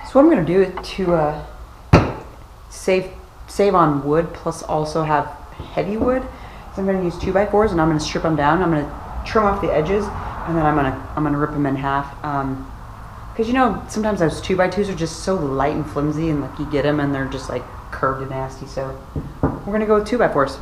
So what I'm gonna do to save on wood, plus also have heavy wood, is I'm gonna use 2x4s and I'm gonna strip them down. I'm gonna trim off the edges, and then I'm gonna rip them in half. Because you know, sometimes those 2x2s are just so light and flimsy, and like you get them and they're just like curved and nasty. So we're gonna go with 2x4s.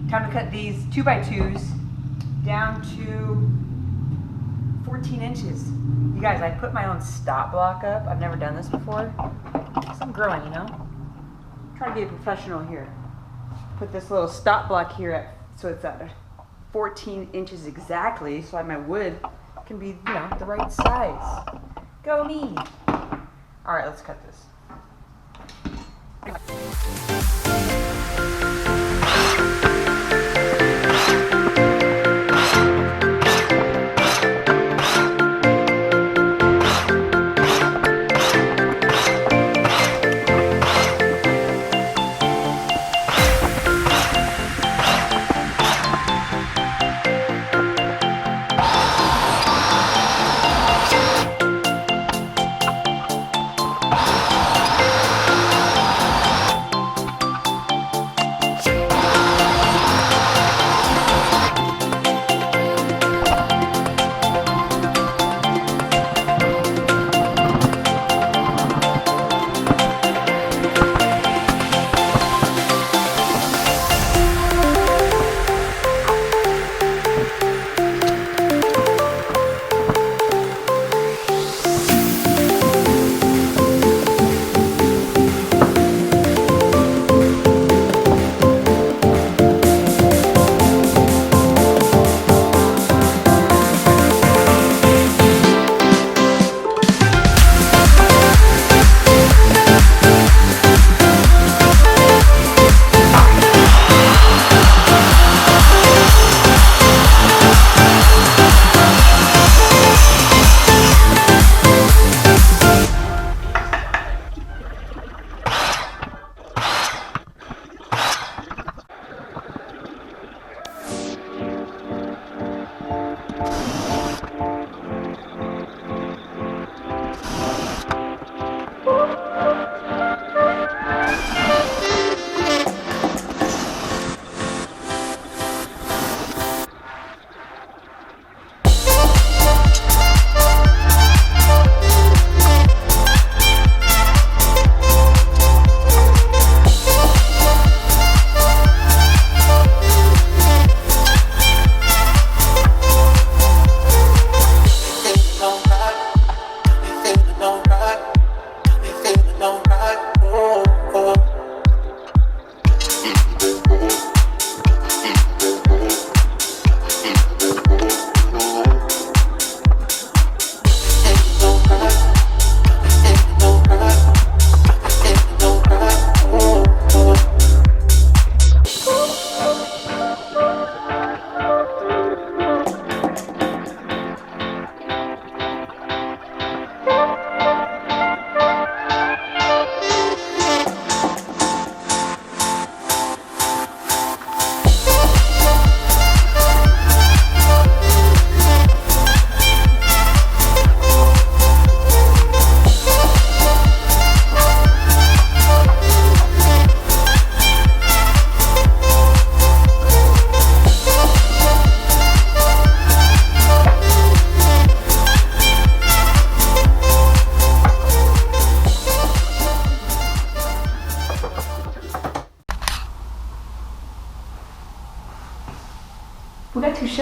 Time to cut these 2x2s down to 14 inches. You guys, I put my own stop block up. I've never done this before. So I'm growing, you know? I'm trying to be a professional here. Put this little stop block here so it's at 14 inches exactly, so my wood can be, you know, the right size. Go me! All right, let's cut this.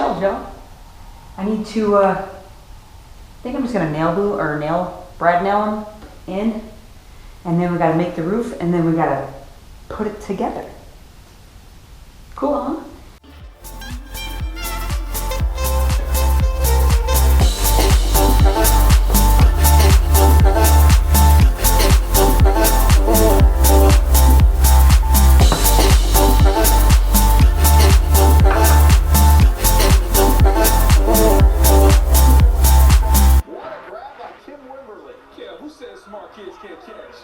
shelves, y'all. I need to, I think I'm just gonna brad nail them in. And then we gotta make the roof, and then we gotta put it together. Cool, huh? Smart kids can't catch.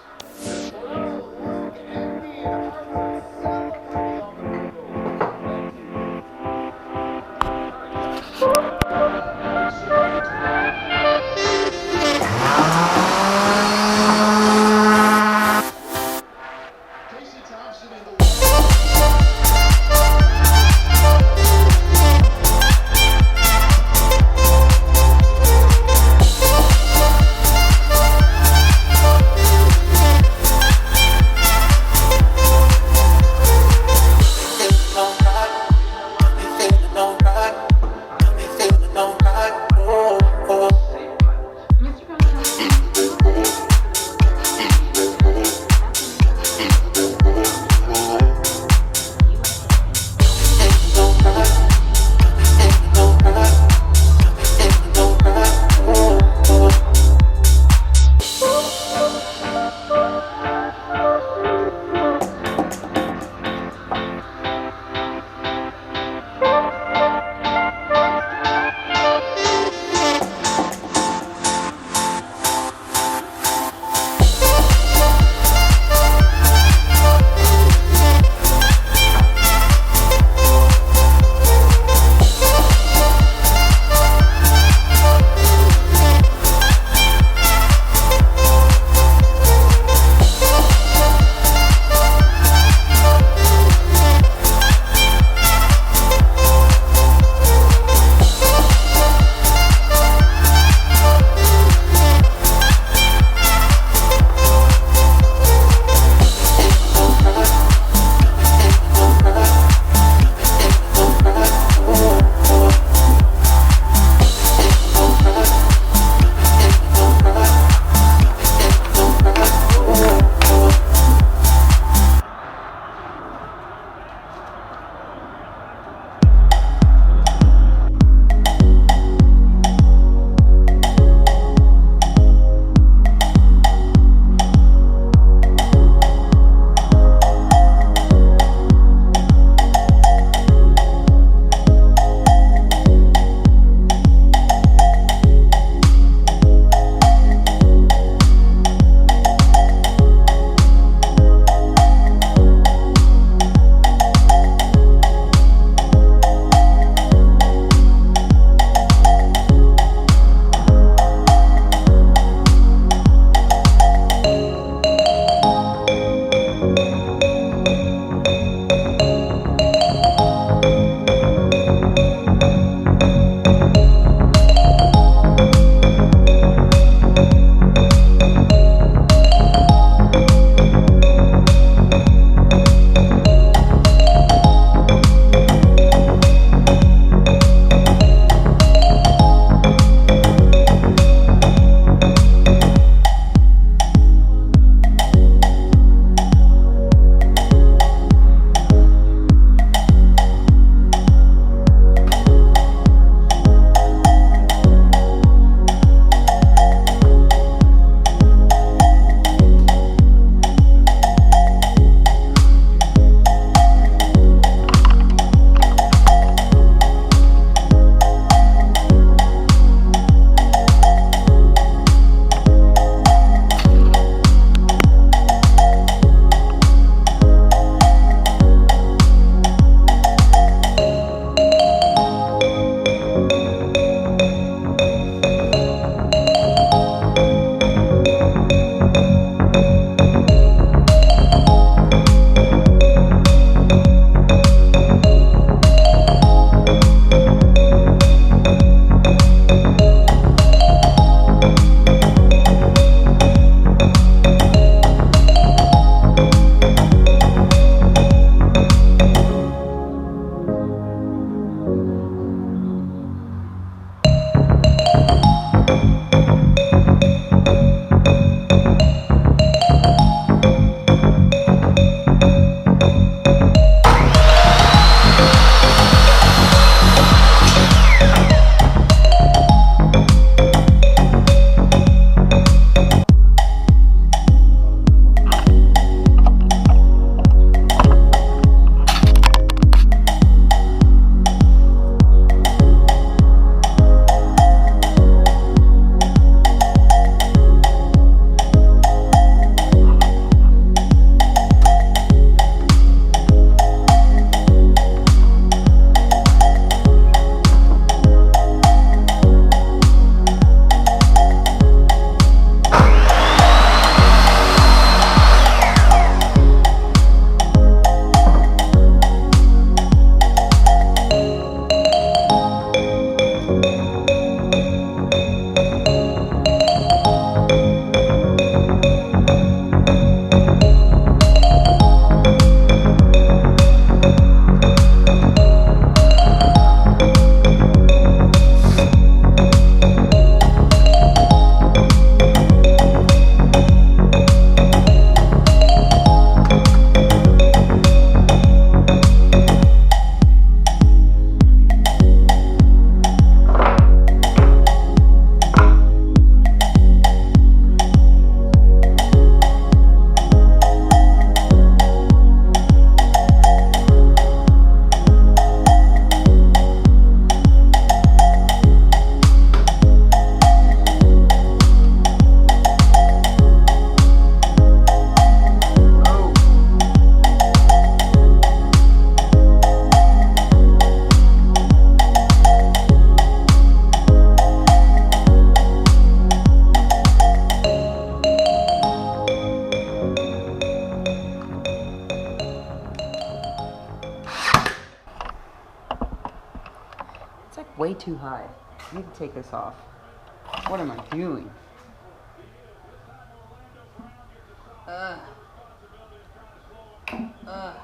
too high. I need to take this off. What am I doing? Ugh. Ugh.